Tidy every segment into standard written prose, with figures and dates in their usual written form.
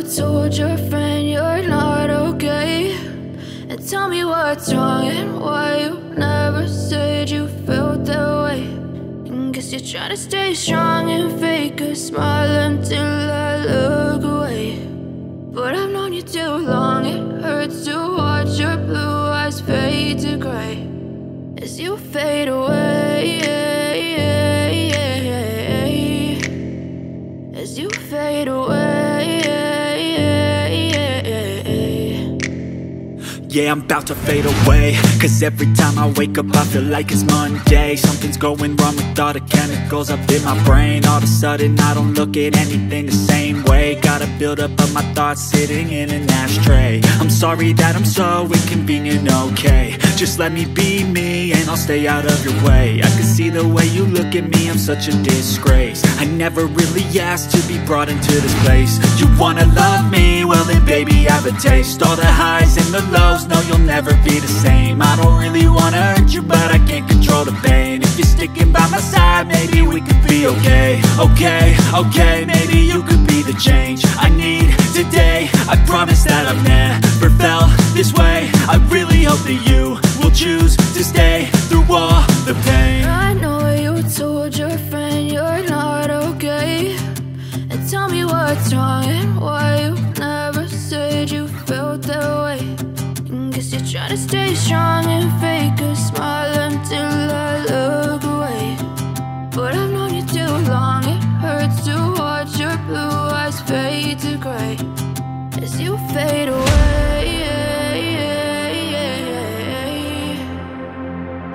told your friend you're not okay, and tell me what's wrong and why you never said you felt that way. And guess you're trying to stay strong and fake a smile until I look away. But I've known you too long, it hurts to watch your blue eyes fade to gray as you fade away, as you fade away. Yeah, I'm about to fade away, cause every time I wake up I feel like it's Monday. Something's going wrong with all the chemicals up in my brain. All of a sudden I don't look at anything the same way. Got a buildup of my thoughts sitting in an ashtray. I'm sorry that I'm so inconvenient, okay. Just let me be me and I'll stay out of your way. I can see the way you look at me, I'm such a disgrace. I never really asked to be brought into this place. You wanna love me? Well then baby, have a taste. All the highs and the lows, no, you'll never be the same. I don't really wanna hurt you, but I can't control the pain. If you're sticking by my side, maybe we could be okay. Okay, maybe you could be the change I need today. I promise that I've never felt this way. I really hope that you will choose to stay through all the pain. I know you told your friend you're not okay, and tell me what's wrong and why you never said you felt that way. Guess you're trying to stay strong and fake a smile until I look away. But I've known you too long, it hurts to watch your blue eyes fade to gray as you fade away,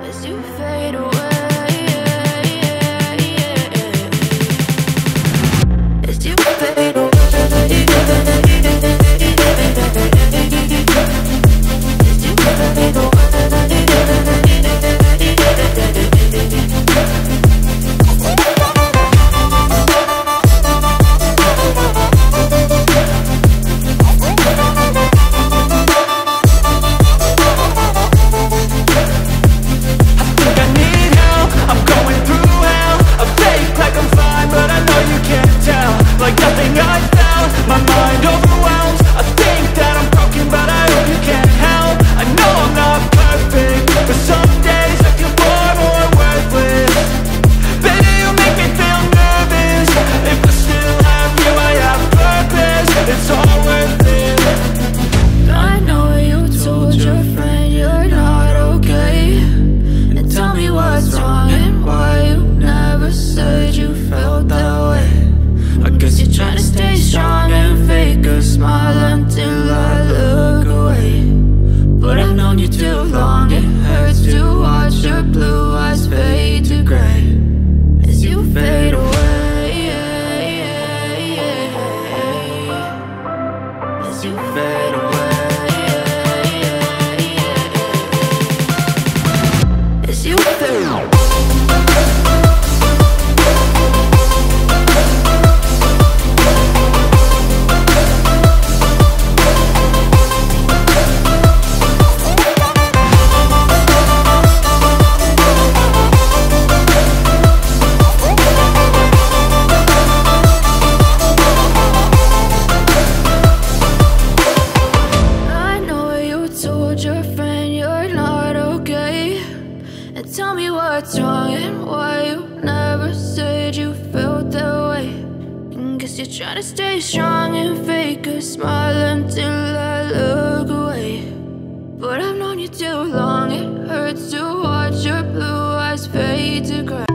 as you fade away, as you fade away. Tell me what's wrong and why you never said you felt that way. And guess you're trying to stay strong and fake a smile until I look away. But I've known you too long, it hurts to watch your blue eyes fade to gray.